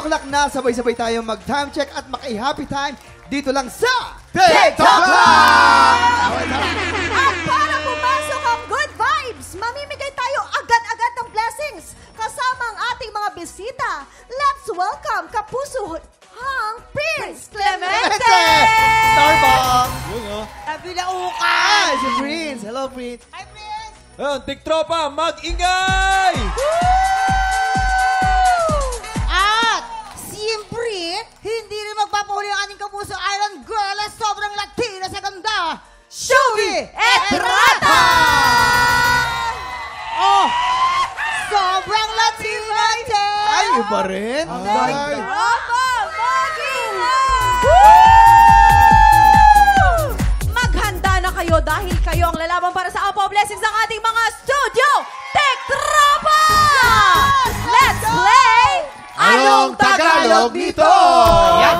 o'clock na, sabay-sabay tayo mag-time check at maki-happy time dito lang sa TikTok Lang! At para pumasok ang good vibes, mamimigay tayo agad-agad ng blessings kasama ang ating mga bisita. Let's welcome Kapuso Hang Prince Clemente! Starbucks! Nabilaukan! Si Prince! Hello, Prince! Hi, Prince! Ayun, TikTropa, mag-ingay! At siyempre, hindi rin magpapahuli ang ating Kapuso Island Girl at sobrang Latina sa ganda, Shubi Etrata! Oh! Sobrang Latina din! Ay, iba rin! Ay! Maghanda na kayo dahil kayo ang lalaban para sa Apo Blessings ng ating mga studio TikTropa! Let's play! Anong Tagalog nito? Yan.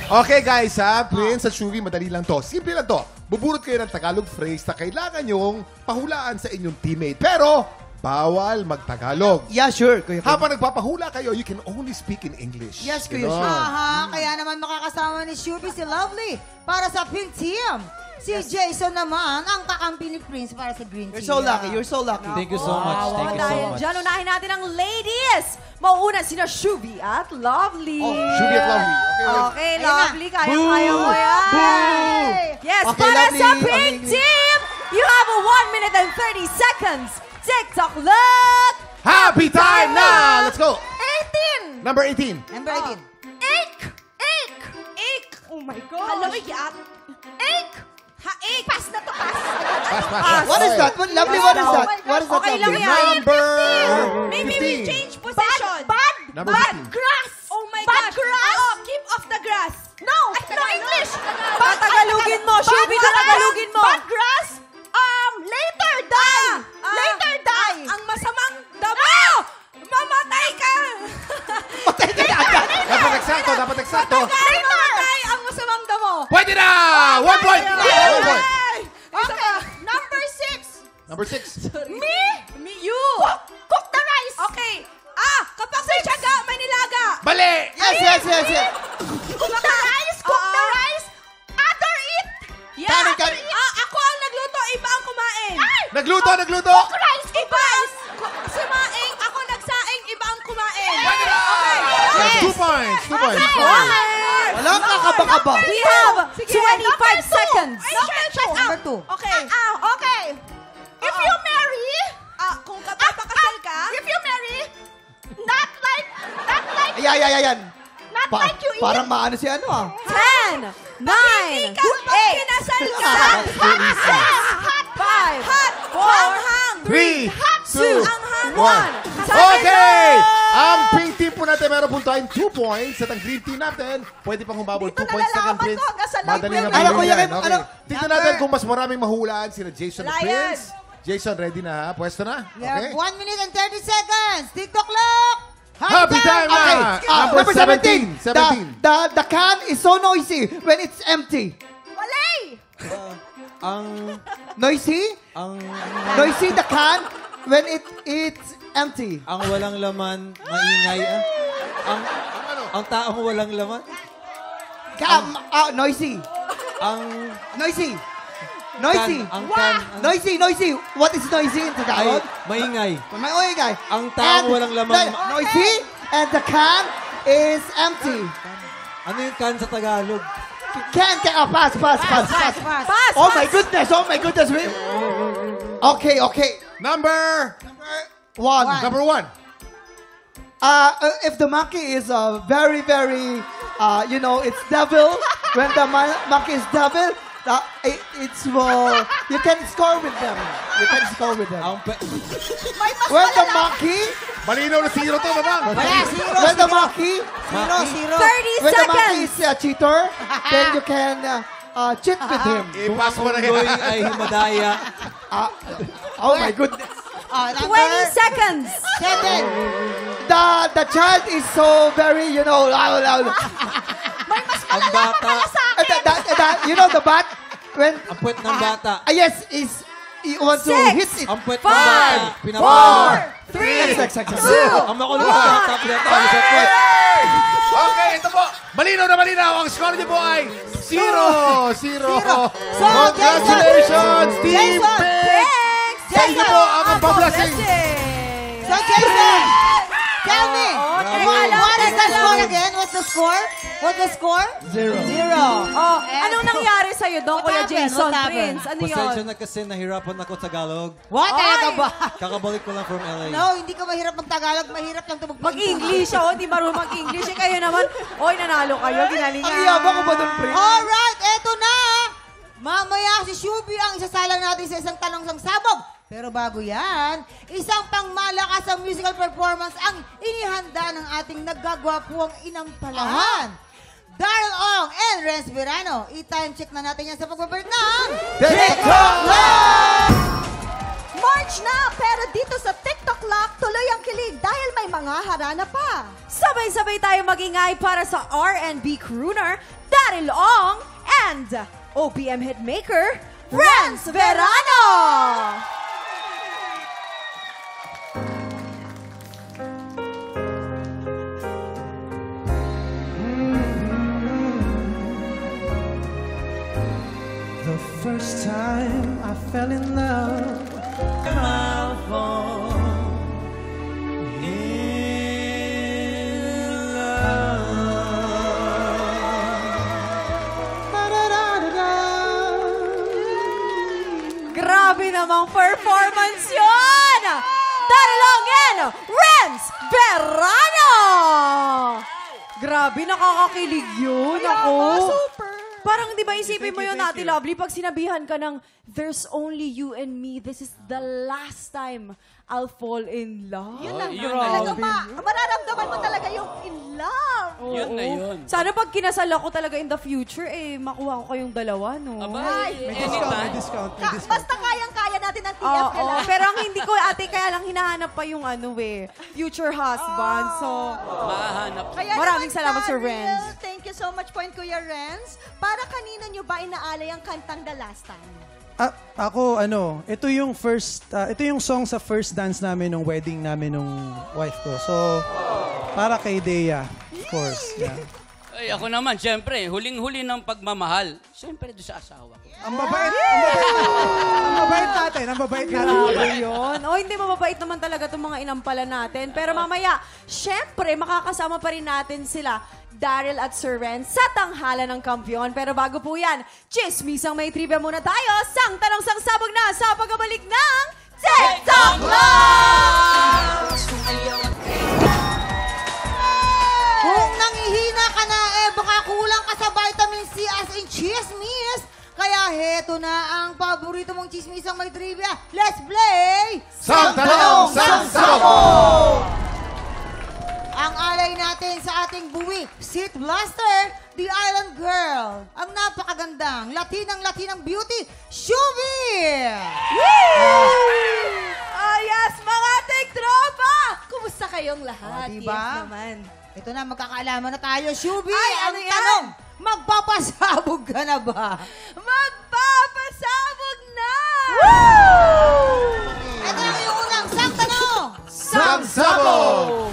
Okay guys ha, Prince at Shuvi, madali lang to. Simple lang to. Bubunot kayo ng Tagalog phrase na kailangan nyong pahulaan sa inyong teammate. Pero, bawal mag-Tagalog. Yeah, sure. Kuya Kim. Habang nagpapahula kayo, you can only speak in English. Yes, Kuya Ganon. Shuvi. Aha, kaya naman makakasama ni Shubi si Lovely para sa Pink Team. Si Jason naman ang kakampi ni Prince para sa Green You're Team. so lucky. You're so lucky. Thank you so much. Thank you so Dahil much. dyan, unahin natin ang ladies. Mauuna sina Shubi at Lovely. Shuvi at Lovely. Okay. Okay, Ayun Lovely, kaya-kaya mo yan. Yes, Okay, para Lovely. sa Pink Team, you have a 1 minute and 30 seconds. TikTok Look! Happy time na! Let's go! 18! Number 18. Number 18. Ik! Ik! Ik! Oh my God. Hello, ikat. Ik! Haik! Pass na to, pass. Pass. What is that? What, lovely, what is that? What is that, Okay lang lovely? yan. Number Maybe we 15. change position. Number Bad 15. grass. Oh my Bad gosh. grass? Oo, keep off the grass. No! No English. Tagalogin mo, Shubi, Tagalogin mo. Bad grass? Later die! Later die! Ang masamang damo. Mamatay ka. Patay ka na agad! Dapat eksakto. Mamatay ang masamang damo. Pwede na! 1 point! 1 point. Okay, number 6. Number 6. Me, you. Cook the rice! Okay. Kapag may tiyaga, may nilaga. Bali! Yes! Cook the rice! Cook the rice! Other eat! Yeah. Karen. Ako ang nagluto, iba ang kumain. Nagluto! Cook rice! Iba ang sumaing, ako nagsaing, iba ang kumain. Yes, 2 points! 2 points! Walang kakaba-kaba. We have 25 seconds. Number 2. Okay. Okay. If you marry, Kung kapapakasal ka, if you marry, not like Ayan. like you eat. Parang maano si ano 10, 9, 8, kinasal ka, 5, 4, 3, 2, ang hang 1. 1. Okay! Ang pink team po natin meron po tayong 2 points at ang green team natin pwede pang humabol 2 Dito points na nalalaman kang Prince. ko hanggang sa Madali live na web. Ano, bilhin Kuya yan. Kim? Okay. Ano? Tignan natin kung mas maraming mahulaan sina Jason at Lion. Prince. Jason, ready na ha? Pwesto na? You have Okay? 1 minute and 30 seconds. TikTok look. Happy time na! Okay, Number 17. 17. The can is so noisy when it's empty. Walay! Noisy? Noisy the can when it's empty. Ang walang laman, maingay Ang taong walang laman, Noisy. ang Noisy. Noisy. What is noisy in ay Tagalog? maingay. May oingay. Ang taong walang laman. Noisy and the can is empty. Ano yung kan sa Tagalog? Pass. Oh my goodness. Okay. Number 1. Number 1. If the monkey is very, very, it's devil. When the monkey is devil, you can score with them. Ang When the monkey, Malinaw na 0 to naman. when the monkey, 30 when the monkey seconds. is a cheater, then you can cheat with him. I-pass mo na Goy yan. ay himadaya. Oh my goodness. 20 seconds. 7. The child is so very, loud. Ang bata, You know the bat? When, ang puwet ng bata. yes, you want to 6, hit it. Ang puwet ng 5, bata. 4, Pinapalo. 3, Exact. 2, Ang makulit ng bata, pinapalo sa puwet. Okay, ito po. Malinaw na malinaw. Ang score niyo po ay 0-0. So, Congratulations, Team Jason, Pig! Sa inyo po ang pablasing. So, Jason, tell me, teka lang, what is the teka lang. score again? What's the score? 0. Oh, anong nangyari sa'yo doon, Kuya happened? Jason What happened? Prince? Ano Pasensya yun? na kasi nahirapan ako Tagalog. What? Talaga ba? Kakabalik ko lang from LA. No, hindi ka mahirap mag-Tagalog. Mahirap lang ito Mag-English, oh. Hindi marunong mag-English. Eh, kayo naman, oy, nanalo kayo. Ginalingan. Ang yabang ko ba doon, Prince? Alright, eto na. Mamaya si Shubi ang isasalang natin sa isang tanong sang sabog. Pero bago yan, isang pangmalakas ang musical performance ang inihanda ng ating naggagwapuang inampalahan. Daryl Ong and Renz Verano. I-time check na natin yan sa pagbabalik ng TikTok Live! March na, pero dito sa TikTok Lock, tuloy ang kilig dahil may mga harana pa. Sabay-sabay tayo magingay para sa R&B crooner, Daryl Ong, and OPM hitmaker, Renz Verano! The first time I fell in love, my fall in love. Grabe namang performance yun! Daryl Ong and Renz Verano! Grabe, nakakakilig yun. Ako. Parang di ba isipin mo yun, Ate Lovely, pag sinabihan ka ng, there's only you and me, this is the last time I'll fall in love. Yun na, yun talaga na. ba? Mararamdaman mo talaga yung in love. Yun na yun. Sana pag kinasal ako talaga in the future, makuha ko kayong dalawa, no? Aba, May discount. Basta kayang-kaya natin ang TF Oo, nila. pero ang hindi ko, ate, kaya lang hinahanap pa yung future husband. So, Mahanap. Kaya Maraming naman, salamat, Sir Daryl, Renz. Thank you so much po, Kuya Renz. Para kanina nyo ba inaalay ang kantang The Last Time? Ako, ito yung ito yung song sa first dance namin nung wedding namin nung wife ko. So, para kay Dea, of course. Yeah. Ay, ako naman, syempre, huling-huli ng pagmamahal. Syempre, doon sa asawa ko. Ang babait natin. grabe yun. O, hindi mababait naman talaga itong mga inampala natin. Pero mamaya, syempre, makakasama pa rin natin sila, Daryl at Sir Renz, sa tanghalan ng kampiyon. Pero bago po yan, chismisang may trivia muna tayo. Sang tanong sang sabog na sa pagbabalik ng TikTok Live! Kung nangihina ka na, baka kulang ka sa vitamin C as in chismis. Kaya heto na ang paborito mong chismisang may trivia. Let's play! Sang Tanong, Sang Sabog! Ang alay natin sa ating buwi, Seat Blaster, The Island Girl. Ang napakagandang Latinang beauty, Shubi! Yes, mga tiktropa! Kumusta kayong lahat? Diba? Yes naman. Ito na, magkakaalaman na tayo, Shubi. Ay, ang ano yan? tanong, magpapasabog ka na ba? Magpapasabog na! Ito na yung unang sang tanong. Sang Sabog!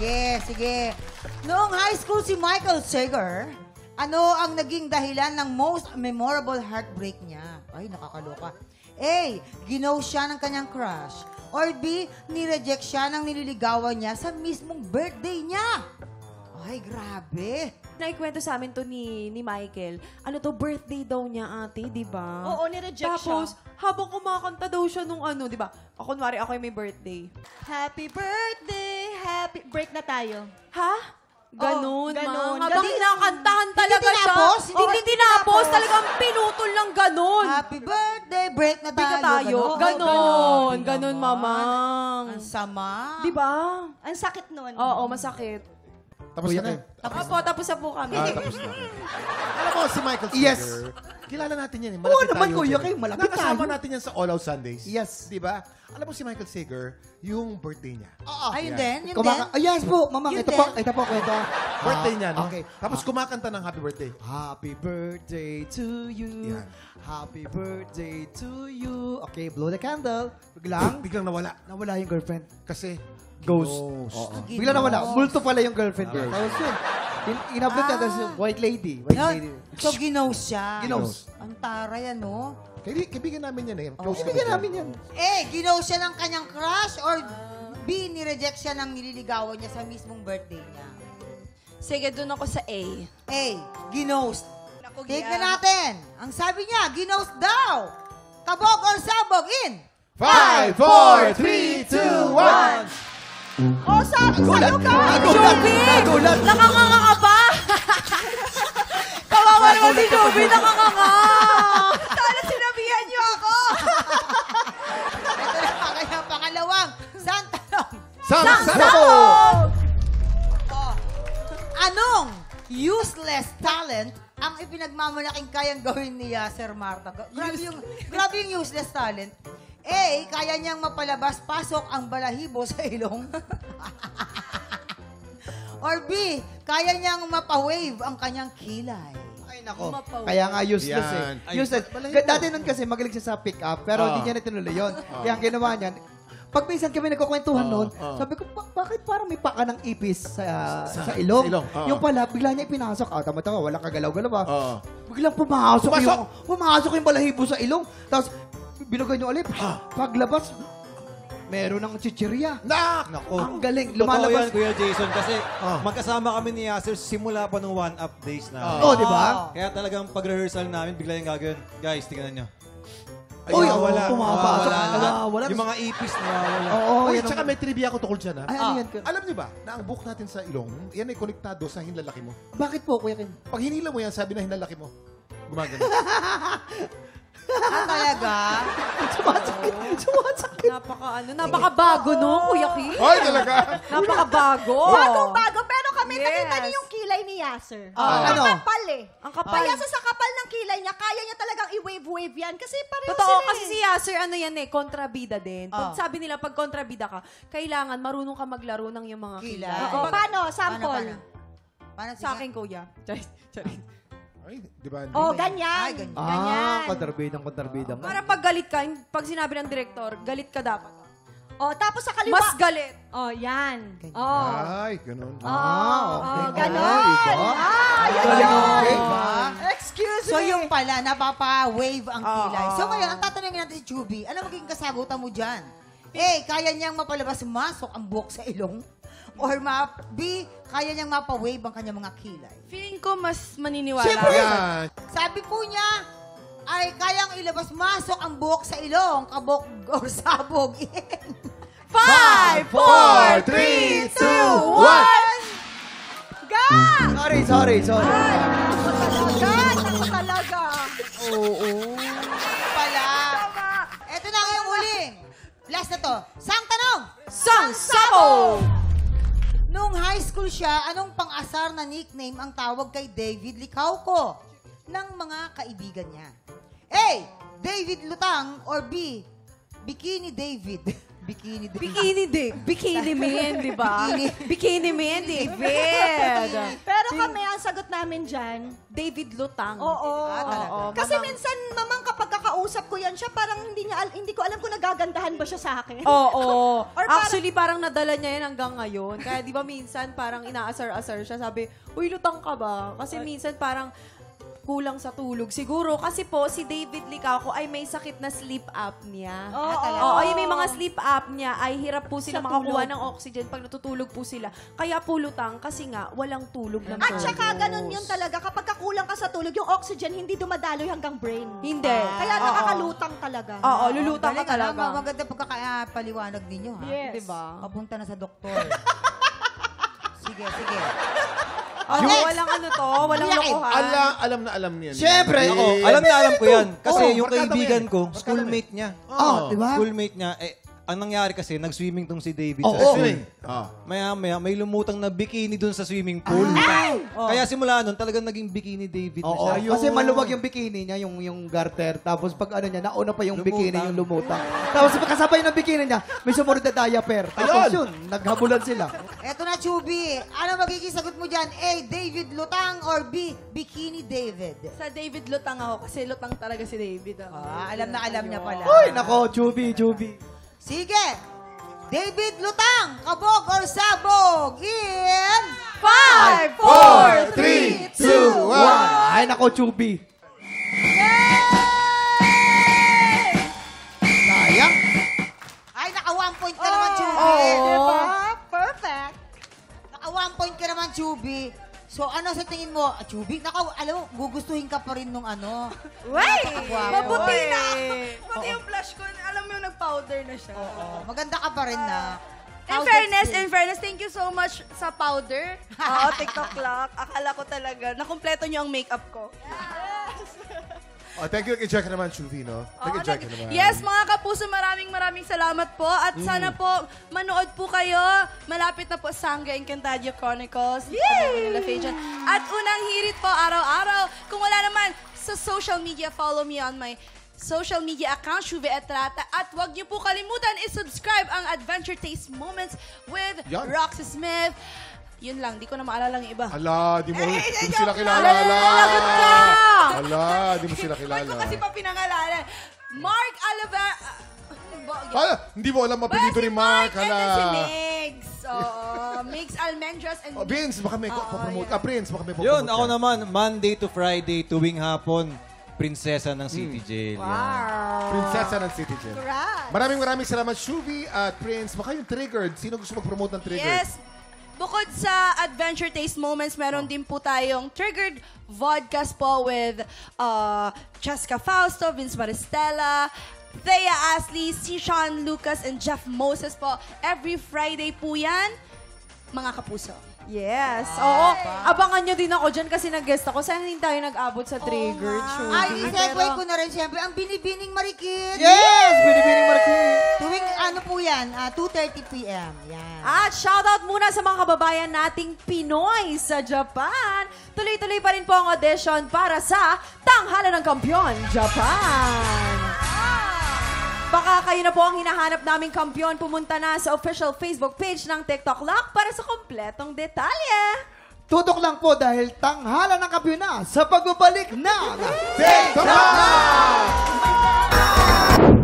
Yan, sige. Noong high school si Michael Sager, ano ang naging dahilan ng most memorable heartbreak niya? Ay, nakakaloka. A. Ginaw siya ng kanyang crush. Or B. Nireject siya ng nililigawan niya sa mismong birthday niya. Ay, grabe. Naikwento sa amin to ni Michael. Ano to, birthday daw niya, ate, di ba? Oo, nireject Tapos, habang kumakanta daw siya nung di ba? Kunwari ako yung may birthday. Happy birthday, happy... Break na tayo. Ha? Ganun, ganun. ma. Habang Hindi- nakantahan hindi talaga siya. tinapos? Hindi tinapos. Talagang pinutol lang ganun. Happy birthday, break na Hindi ka tayo. Ganon. Ganon, mamang. Ang sama. Di ba? Ang sakit nun. Oo, masakit. Tapos na kayo. Tapos na po kami. Tapos na. Alam mo, si Michael Sager, Yes. kilala natin yan. Oo Malapit naman, tayo kuya, dyan. kayo, malapit Nakasama tayo. natin yan sa All Out Sundays. Yes. Di ba? Alam mo si Michael Sager, yung birthday niya. Ayun Yan. din, yun din. Yes po, mamang. Yun Ito din. po, kwento. Birthday niya, no? Okay. Tapos kumakanta ng happy birthday. Happy birthday to you. Yan. Happy birthday to you. Okay, blow the candle. Biglang Biglang nawala. nawala yung girlfriend. Kasi Ghost. Oo. Bigla na wala. Multo pala yung girlfriend niya. Tapos yun. Inablot niya. Tapos yung white lady. White lady. So, ginos siya. Ginos. Ang taray, ano? Kaibigan namin yan eh. Close Bigyan kami namin yan. Ginos siya ng kanyang crush or B, nireject siya ng nililigawan niya sa mismong birthday niya? Sige, dun ako sa A. Ginos. Naku, Tignan natin. Ang sabi niya, ginos daw. Kabog or sabog in? 5, 4, 3, 2, 1. O, sabi sa'yo ka. Joby! Nagulat. Nakanganga ka pa! Kawawa naman si Joby, nakanganga! Sana sinabihan niyo ako! Ito na ang kanyang pangalawang santanong. Sabo! Oh, anong useless talent ang ipinagmamalaking kayang gawin ni Sir Marta? Grabe yung useless talent. A, kaya niyang mapalabas-pasok ang balahibo sa ilong. Or B, kaya niyang mapawave ang kanyang kilay. Ay, nako. Kaya nga useless Yan. eh. Useless. Dati nun kasi magaling siya sa pick-up, pero hindi niya natinuloy yun. Kaya ang ginawa niya, pag minsan kami nagkukwentuhan noon, sabi ko, bakit parang may paka ng ipis sa ilong? Yung pala, bigla niya ipinasok. Tama-tama, walang kagalaw-galaw ba? Biglang pumasok yung balahibo sa ilong. Tapos, binugay niyo ulit. Paglabas, meron ng chichirya. Nako. Ang galing. Totoo Lumalabas. yan, Kuya Jason, kasi magkasama kami ni Yasser simula pa nung one-up days na. Oh, di ba? Kaya talagang pag-rehearsal namin, bigla yung gagawin. Guys, tingnan nyo. Uy, nawawala. pumapasok. Nawawala. Yung mga ipis nawawala. Oo, Uy, yan. tsaka may trivia ako tungkol dyan, ha? Ay, ano yan? Alam niyo ba, na ang buhok natin sa ilong, yan ay konektado sa hinlalaki mo. Bakit po, Kuya Ken? Pag hinila mo yan, sabi na hinlalaki mo, gumagano. Talaga? Sumasakit. Napakabago no, Kuya Ki? Ay, talaga? Napakabago. Bagong-bago, pero kami Yes. nakita niyo yung kilay ni Yasser. Ano? Ang kapal eh. Ang kapal. Kaya sa kapal ng kilay niya, kaya niya talagang i-wave-wave yan. Kasi pareho Totoo, sila kasi si Yasser, ano yan eh, kontrabida din. Pag Oh. sabi nila, pag kontrabida ka, kailangan marunong ka maglaro ng yung mga Kilay. kilay. Oo, Pag- paano? Sample. Paano? Sa akin, kuya. Charis. Ay, di ba? Oh, ganyan. Ay, ganyan. Ganyan. Kontrabidang. Para pag galit ka, pag sinabi ng direktor, galit ka dapat. Oh, tapos sa kaliwa. Mas galit. Oh, yan. Oh. Ay, ganun. Okay. Ganon. Diba? Yun. Galing. Excuse me. So, yung pala, napapa-wave ang kilay. So, ngayon, ang tatanungin natin si Chubby, ano magiging kasagutan mo dyan? A, kaya niyang mapalabas-masok ang buhok sa ilong? Or B, kaya niyang mapa-wave ang kanyang mga kilay? Feeling ko mas maniniwala. Siyempre. Yan. Sabi po niya, ay kayang ilabas-masok ang buhok sa ilong, kabok or sabog. 5, 4, 3, 2, 1. Ga! Sorry. Talaga. Oo. Pala. Ito na ang huling. Last na to. Sang tanong. Sang Sabo! Nung high school siya, anong pang-asar na nickname ang tawag kay David Licauco ng mga kaibigan niya? A. David Lutang or B. Bikini David. Bikini David. Bikini Man, di ba? Bikini Man, David. Pero kami, ang sagot namin dyan, David Lutang. oo. Oo, Kasi mamang- minsan, mamang kapag kakausap ko yan siya, parang hindi ko alam kung nagagandahan ba siya sa akin. Oo. Or parang- Actually, parang nadala niya yan hanggang ngayon. Kaya di ba minsan parang inaasar-asar siya. Sabi, uy, lutang ka ba? Kasi minsan parang kulang sa tulog. Siguro, kasi po, si David Licauco ay may sakit na sleep apnea. Oo, yung may mga sleep apnea ay hirap po sila Sa makakuha tulog. ng oxygen pag natutulog po sila. Kaya po lutang kasi nga, walang tulog ng At tulog. saka, ganun yun talaga. Kapag kakulang ka sa tulog, yung oxygen hindi dumadaloy hanggang brain. Hindi. Kaya Oo. nakakalutang talaga. Oo, lulutang ka Galing, alam talaga. mo, maganda pagkakapaliwanag ninyo, ha? Yes. Diba? Papunta na sa doktor. Sige. Oh, next. walang ano to, walang Yakin. lokohan. Alam na alam niyan. Siyempre. Ako, alam na alam ko yan. Kasi Oo, yung barkada mo kaibigan yan. ko, Barkada schoolmate niya. Oh, di ba? Schoolmate niya, ang nangyari kasi, nag-swimming tong si David Oo. sa school. Swimming. Maya, may lumutang na bikini dun sa swimming pool. Kaya simula nun, talagang naging bikini David na Oo, siya. kasi maluwag yung bikini niya, yung garter. Tapos pag ano niya, nauna pa yung Lumutang. bikini, yung lumutang. Tapos pagkasabay ng bikini niya, may sumunod na diaper. Tapos yun, naghabulan sila. Eto na, Chubby. Ano magiging sagot mo dyan? A. David Lutang or B. Bikini David? Sa David Lutang ako kasi lutang talaga si David. Alam na alam niya pala. Uy, nako, Chubby. Sige. David Lutang, kabog or sabog in 5, 4, 3, 2, 1. Ay, nako, Chubby. Sayang. Ay, naka 1 point ka naman, Chubby. Oh. Perfect. Naka 1 point ka naman, Chubby. So, ano sa tingin mo, Chubby? Naka, alam mo, gugustuhin ka pa rin nung ano. Wait! Mabuti na! Pati yung blush ko, alam mo yung nag-powder na siya. Oo, maganda ka pa rin na. In fairness, thank you so much sa powder. Oo, TikTok Clock. Akala ko talaga, nakumpleto niyo ang makeup ko. Oh, thank you. Nag-enjoy ka naman, Chubby, no? Nag-enjoy ka naman. Yes, mga kapuso, maraming salamat po. At sana po, manood po kayo. Malapit na po Sangre Encantadia Chronicles. Yay! At unang hirit po, araw-araw. Kung wala naman, sa social media, follow me on my social media account, Shuve Etrata. At huwag niyo po kalimutan i-subscribe ang Adventure Taste Moments with Yan. Roxy Smith. Yun lang, di ko na maalala yung iba. Ala, di mo sila kilala. Lagot ka! Ala, di mo sila kilala. Ba't ko kasi pa pinangalanan? Mark Oliver... Ala, hindi mo alam mapilito ni Mark. And then si Ala. Migs. Migs Almendras and... Oh, Vince, baka may promote. Prince, baka may Yun, promote ako ka. naman, Monday to Friday, tuwing hapon, prinsesa ng City Jail. Yan. Prinsesa ng City Jail. Correct. Maraming salamat, Shuvi at Prince. Baka yung Triggered. Sino gusto mag-promote ng Triggered? Yes. Bukod sa Adventure Taste Moments, meron din po tayong Triggered Vodkas po with Jessica Fausto, Vince Maristella, Thea Ashley, si Sean Lucas, and Jeff Moses po. Every Friday po yan, mga kapuso. Yes. Oo. Abangan nyo din ako dyan kasi nag-guest ako. Sana din tayo nag-abot sa trigger, Chubby. Ay, i-segue ko na rin siyempre ang Binibining Marikit. Yes! Binibining Marquis. Tuwing ano po yan, 2:30 p.m. Yan. At shoutout muna sa mga kababayan nating Pinoy sa Japan. Tuloy-tuloy pa rin po ang audition para sa Tanghalan ng Kampiyon, Japan. Baka kayo na po ang hinahanap naming kampiyon, pumunta na sa official Facebook page ng TikTok Lock para sa kompletong detalye. Tutok lang po dahil tanghalan ng kampiyon na sa pagbabalik ng TikTok!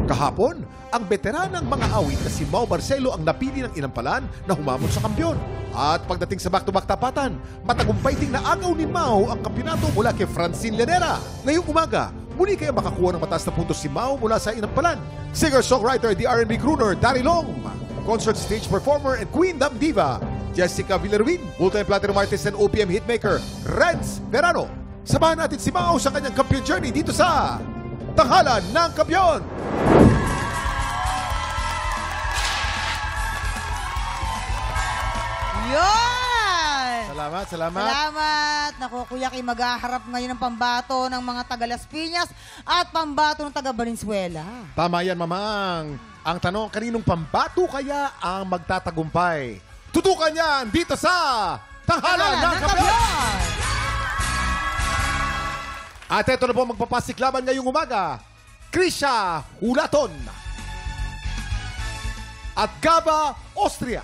Kahapon, ang veteranang mga awit na si Mau Barcelo ang napili ng inampalan na humamon sa kampiyon. At pagdating sa back-to-back tapatan, matagumpay ding naagaw ni Mau ang kampyonato mula kay Francine Llanera. Ngayong umaga, muli kaya makakuha ng mataas na puntos si Mau mula sa inampalan. Singer-songwriter, the R&B crooner, Dari Long. Concert stage performer and Queen Dam Diva, Jessica Villarwin. Multi-platinum artist and OPM hitmaker, Renz Verano. Samahan natin si Mau sa kanyang kampiyon journey dito sa Tanghalan ng Kampiyon. Yun! Salamat. Salamat. Naku, Kuya Kim, maghaharap ngayon ng pambato ng mga taga Las Piñas at pambato ng taga Valenzuela. Tama yan, Mamang. Ang tanong, kaninong pambato kaya ang magtatagumpay? Tutukan yan dito sa Tanghalan ng Kampiyon! At ito na po magpapasiklaban ngayong umaga. Krisha Hulaton at Gaba Austria.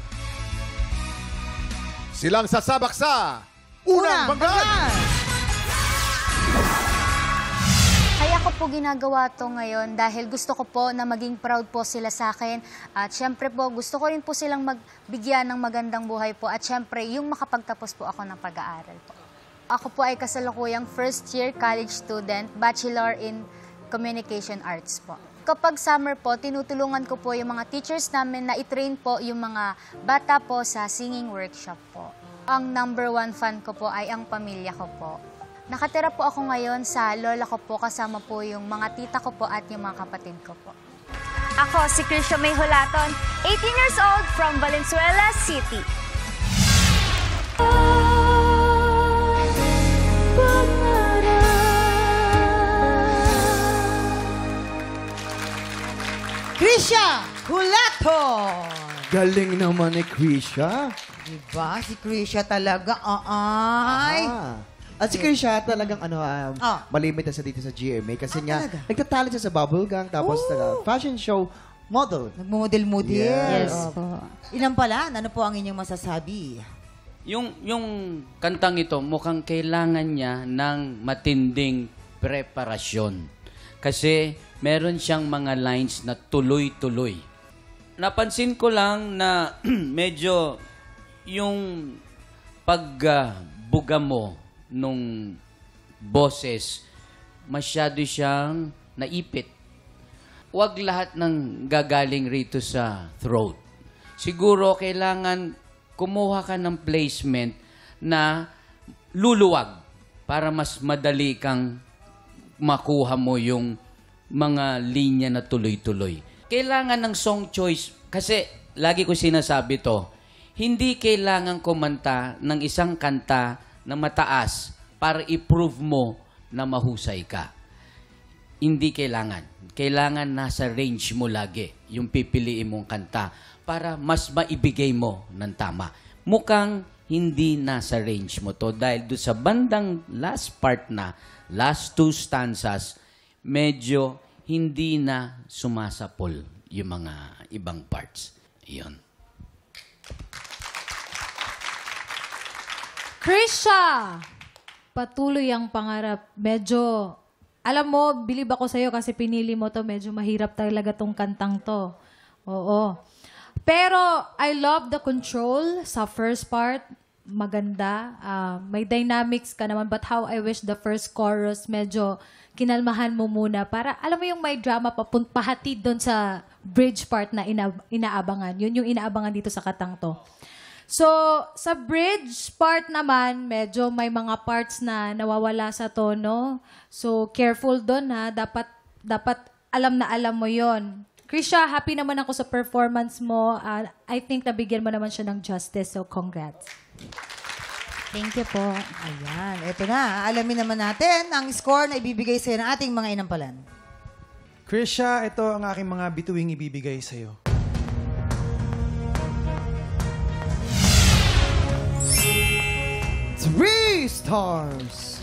Silang sasabak sa Unang Banggaan. Kaya ko po ginagawa to ngayon dahil gusto ko po na maging proud po sila sa akin. At syempre po, gusto ko rin po silang magbigyan ng magandang buhay po. At syempre, yung makapagtapos po ako ng pag-aaral po. Ako po ay kasalukuyang first year college student, Bachelor in Communication Arts po. Kapag summer po, tinutulungan ko po yung mga teachers namin na i-train po yung mga bata po sa singing workshop po. Ang #1 fan ko po ay ang pamilya ko po. Nakatira po ako ngayon sa lola ko po, kasama po yung mga tita ko po at yung mga kapatid ko po. Ako si Krisha May Hulaton, 18 years old from Valenzuela City. Krisha Hulaton! Galing naman ni Krisha. Diba? Si Krisha talaga, ay. At si Krisha talagang malimit na sa dito sa GMA kasi nga nagtatalent siya sa bubblegum tapos fashion show model. Nagmumodel-model. Yes. po. Ilan pala? Ano po ang inyong masasabi? Yung kantang ito, mukhang kailangan niya ng matinding preparasyon. Kasi meron siyang mga lines na tuloy-tuloy. napansin ko lang na medyo yung pagbuga mo nung boses, masyado siyang naipit. Huwag lahat ng gagaling rito sa throat. Siguro kailangan kumuha ka ng placement na luluwag para mas madali kang makuha mo yung mga linya na tuloy-tuloy. Kailangan ng song choice, kasi lagi ko sinasabi to, hindi kailangan kumanta ng isang kanta na mataas para i-prove mo na mahusay ka. Hindi kailangan. Kailangan nasa range mo lagi yung pipiliin mong kanta para mas maibigay mo ng tama. Mukhang hindi nasa range mo to dahil doon sa bandang last part na, last 2 stanzas, medyo hindi na sumasapol yung mga ibang parts. Iyon. Krisha! Patuloy ang pangarap. Medyo, alam mo, bilib ako sa'yo kasi pinili mo to. Medyo mahirap talaga tong kantang to. Oo. Pero, I love the control sa first part. Maganda. May dynamics ka naman. But how I wish the first chorus, medyo kinalmahan mo muna. Para, alam mo yung may drama pahatid doon sa bridge part na inaabangan. Yun yung inaabangan dito sa katang to. So, sa bridge part naman, medyo may mga parts na nawawala sa tono. So, careful doon ha. Dapat alam na alam mo yon. Krisha, happy naman ako sa performance mo. I think nabigyan mo naman siya ng justice. So, congrats. Thank you po. Ayan, eto na. Alamin naman natin ang score na ibibigay sa'yo ng ating mga inampalan. Krisha, ito ang aking mga bituing ibibigay sa'yo. Three stars.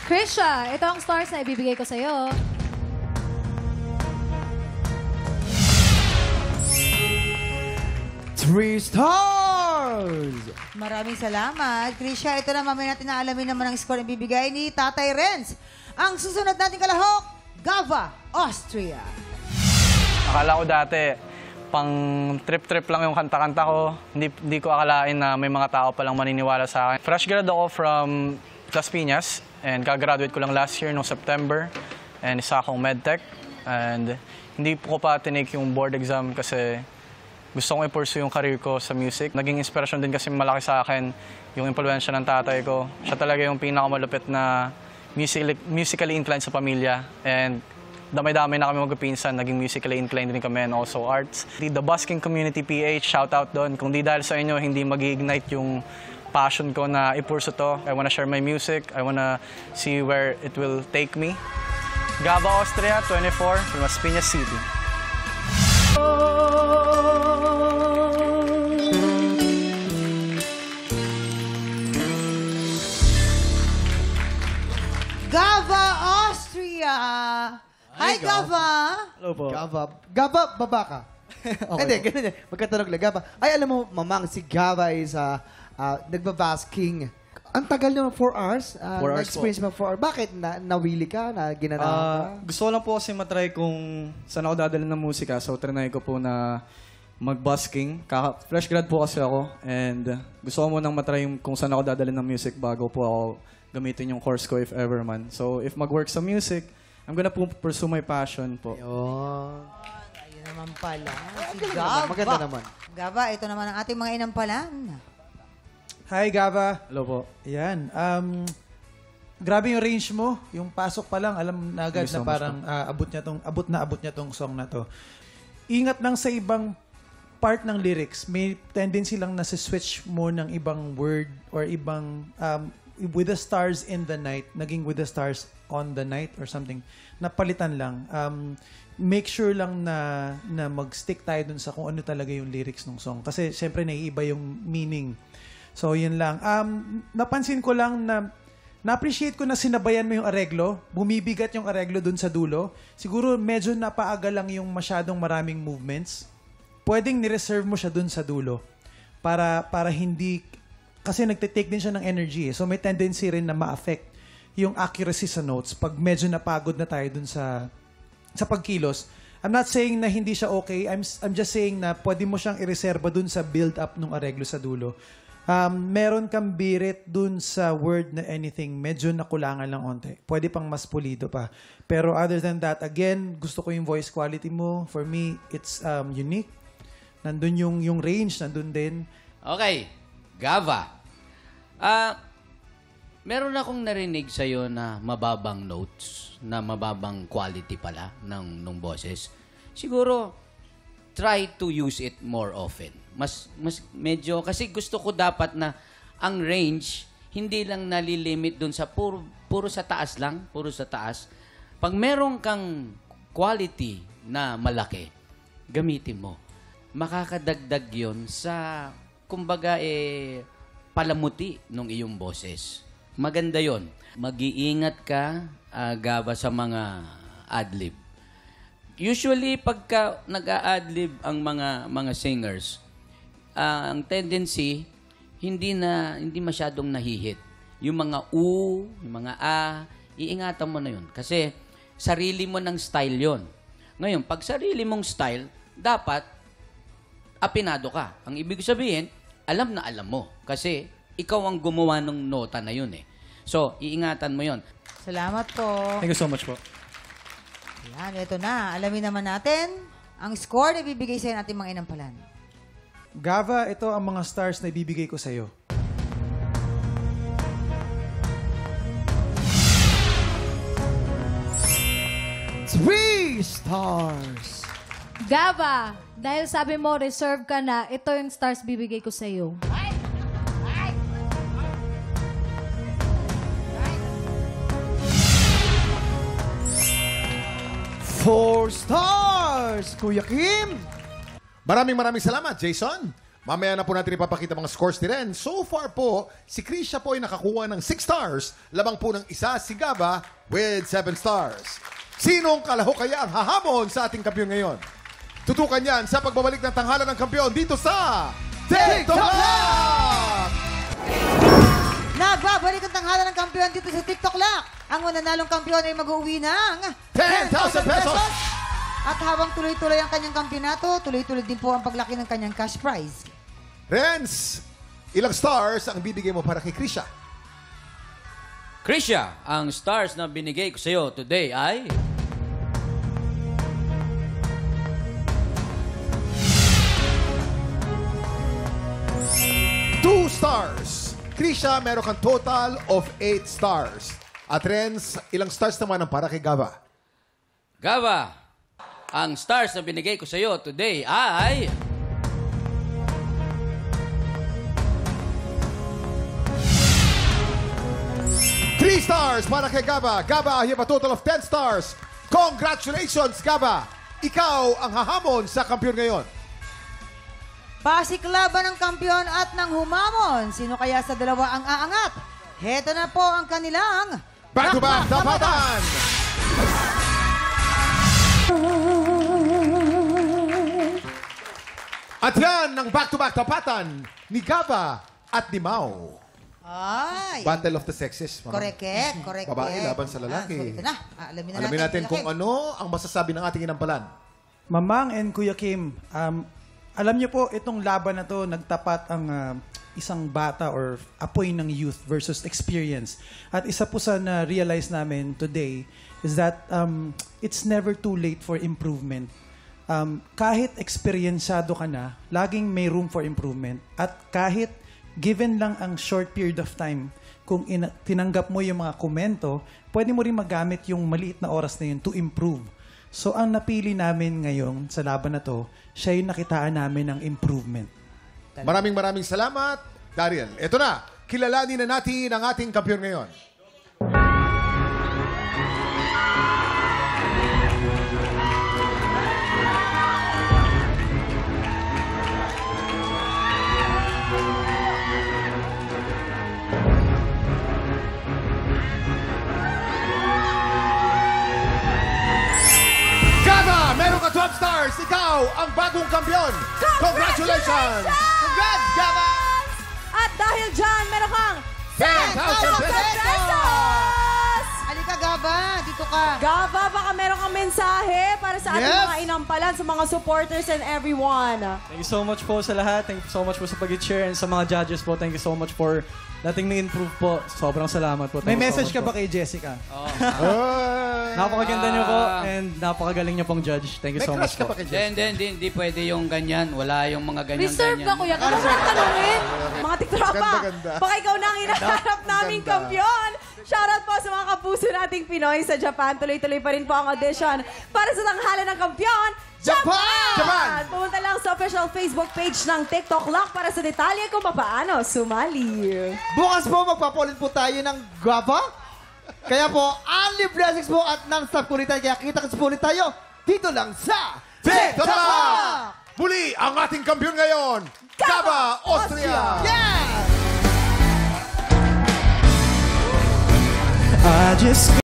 Krisha, ito ang stars na ibibigay ko sa'yo. Three stars. Maraming salamat. Krisha, ito na mamaya natin na alamin naman ang score na ibibigay ni Tatay Renz. Ang susunod nating kalahok, Gava, Austria. Akala ko dati, pang trip-trip lang yung kanta-kanta ko. Hindi ko akalain na may mga tao palang maniniwala sa akin. Fresh grad ako from Las Piñas and gagraduate ko lang last year, no September. And isa akong medtech. And hindi ko pa tinake yung board exam kasi gusto kong i-pursue yung career ko sa music. Naging inspirasyon din kasi malaki sa akin yung impluwensya ng tatay ko. Siya talaga yung pinakamalupit na musically inclined sa pamilya. And damay-damay na kami magpinsan, naging musically inclined din kami and also arts. The busking community PH, shout out doon. Kung di dahil sa inyo, hindi mag-ignite yung passion ko na ipurso to. I wanna share my music. I wanna see where it will take me. Gava, Austria, 24, from Las Piñas City. Gava, Austria. Hi, Gava. Hello po. Gava, baba ka. Okay. Hindi, ganun. Magkatanong lang. Gava. Ay, alam mo, mamang, si Gava is nagbabasking. Ang tagal nyo, 4 hours? 4 hours Na-experience mo 4 hours. Bakit? Nawili ka? Ginanahan ka? Gusto ko lang po kasi matry kung saan ako dadalhin ng musika. So, trinay ko po na mag-busking. Fresh grad po kasi ako. And gusto ko munang matry kung saan ako dadalhin ng music bago po ako gamitin yung course ko if ever man. So, if mag-work sa music, I'm gonna pursue my passion po. Ayun naman pala. Si Gava. Maganda naman. Gava, ito naman ang ating mga inampalan. Hi, Gava. Hello po. Ayan. Grabe yung range mo. Yung pasok pa lang, alam na agad Thank you so na parang abot niya tong song na to. Ingat lang sa ibang part ng lyrics. May tendency lang na switch mo ng ibang word or ibang with the stars in the night, naging with the stars on the night or something. Napalitan lang. Make sure lang na mag-stick tayo dun sa kung ano talaga yung lyrics ng song. Kasi syempre naiiba yung meaning. So, yun lang. Napansin ko lang na na-appreciate ko na sinabayan mo yung areglo. Bumibigat yung areglo dun sa dulo. Siguro medyo napaaga lang yung masyadong maraming movements. Pwedeng ni-reserve mo siya dun sa dulo. Para hindi... Kasi nagtitake din siya ng energy. So, may tendency rin na ma-affect yung accuracy sa notes pag medyo napagod na tayo dun sa pagkilos. I'm not saying na hindi siya okay. I'm just saying na pwede mo siyang ireserba dun sa build-up ng areglo sa dulo. Meron kang birit dun sa word na anything. Medyo nakulangan lang onte. Pwede pang mas pulido pa. Pero other than that, again, gusto ko yung voice quality mo. For me, it's unique. Nandun yung range, nandun din. Okay. Gava. Meron akong narinig sa'yo na mababang notes, na mababang quality pala ng boses. Siguro, try to use it more often. Mas medyo, kasi gusto ko dapat na ang range, hindi lang nalilimit dun sa puro sa taas lang, puro sa taas. Pag meron kang quality na malaki, gamitin mo. Makakadagdag yon sa, kumbaga, palamuti ng iyong boses. Maganda yon. Mag-iingat ka, Gava, sa mga adlib. Usually, pagka nag-a-adlib ang mga singers, ang tendency, hindi masyadong nahihit. Yung mga U, yung mga A, iingatan mo na yun. Kasi, sarili mo ng style yon. Ngayon, pag sarili mong style, dapat, apinado ka. Ang ibig sabihin, alam na alam mo. Kasi, ikaw ang gumawa ng nota na yun eh. So, iingatan mo yon. Salamat po. Thank you so much po. Yan, ito na. Alamin naman natin ang score na ibibigay sa'yo natin mga inampalan. Gava, ito ang mga stars na ibibigay ko sa'yo. Three stars. Gava, dahil sabi mo, reserve ka na, ito yung stars bibigay ko sa'yo. 4 stars, Kuya Kim. Maraming salamat, Jason. Mamaya na po natin ipapakita mga scores ni Ren. So far po, si Krisha po ay nakakuha ng 6 stars. Lamang po ng isa si Gava with 7 stars. Sinong kalahok kaya ang hahamon sa ating kampiyon ngayon? Tutukan yan sa pagbabalik ng tanghalan ng kampiyon dito sa TikTok Lock! Nagbabalik ang tanghalan ng kampiyon dito sa TikTok Lock. Ang mananalong kampiyon ay mag-uwi ng 10,000 pesos! At habang tuloy-tuloy ang kanyang kampyonato, tuloy-tuloy din po ang paglaki ng kanyang cash prize. Renz, ilang stars ang bibigay mo para kay Krisha? Krisha, ang stars na binigay ko sa'yo today ay... Two stars. Krisha, meron kang total of 8 stars. At Renz, ilang stars naman ang para kay Gava? Gava, ang stars na binigay ko sa'yo today ay... Three stars para kay Gava. Gava, you have a total of 10 stars. Congratulations, Gava! Ikaw ang hahamon sa kampiyon ngayon. Pasiklaban ng kampiyon at ng humamon. Sino kaya sa dalawa ang aangat? Heto na po ang kanilang... Back-to-back tapatan! At yan ang back-to-back tapatan ni Gava at ni Mau. Ay! Battle of the sexes. Correct. Babae laban sa lalaki. So ito na. Alamin natin kung ano ang masasabi ng ating inampalan. Mamang and Kuya Kim, alam niyo po, itong laban na to, nagtapat ang isang bata or apoy ng youth versus experience. At isa po sa na-realize namin today is that it's never too late for improvement. Kahit experiensyado ka na, laging may room for improvement. At kahit given lang ang short period of time, kung tinanggap mo yung mga komento, pwede mo rin magamit yung maliit na oras na yun to improve. So, ang napili namin ngayon sa laban na to, siya yung nakitaan namin ng improvement. Maraming salamat, Daryl. Ito na, kilalanin na natin ang ating kampiyon ngayon. Gava, meron ka 12 stars. Ikaw ang bagong kampiyon. Congratulations! Congrats, Gava! At dahil dyan, meron kang 10,000 pesos! Halika, Gava. Dito ka. Gava, baka meron kang mensahe para para sa ating mga inampalan, sa mga supporters and everyone. Thank you so much po sa lahat. Thank you so much po sa pag-share. And sa mga judges po, thank you so much for letting me improve po. Sobrang salamat po. May Thank you message so ka much ba kay Jessica? Napakaganda niyo po and napakagaling niyo pong judge. Thank you so much po. Hindi pwede yung ganyan. Wala yung mga ganyan-ganyan. Reserve ka, kuya. Kaya mo tanungin. Mga tiktropa, baka ikaw na ang hinahanap naming kampiyon. Shoutout po sa mga kapuso nating Pinoy sa Japan. Tuloy-tuloy pa rin po ang audition para sa tanghalan ng kampiyon, Japan! Pumunta lang sa official Facebook page ng TikTok Lock para sa detalye kung paano sumali. Bukas po, magpapulit po tayo ng guava. Kaya po, only blessings po at non-stop kulitan. Kaya kita-kits po ulit tayo dito lang sa TikTok Lock! Muli, ang ating kampiyon ngayon, Gava, Austria! Yeah! I just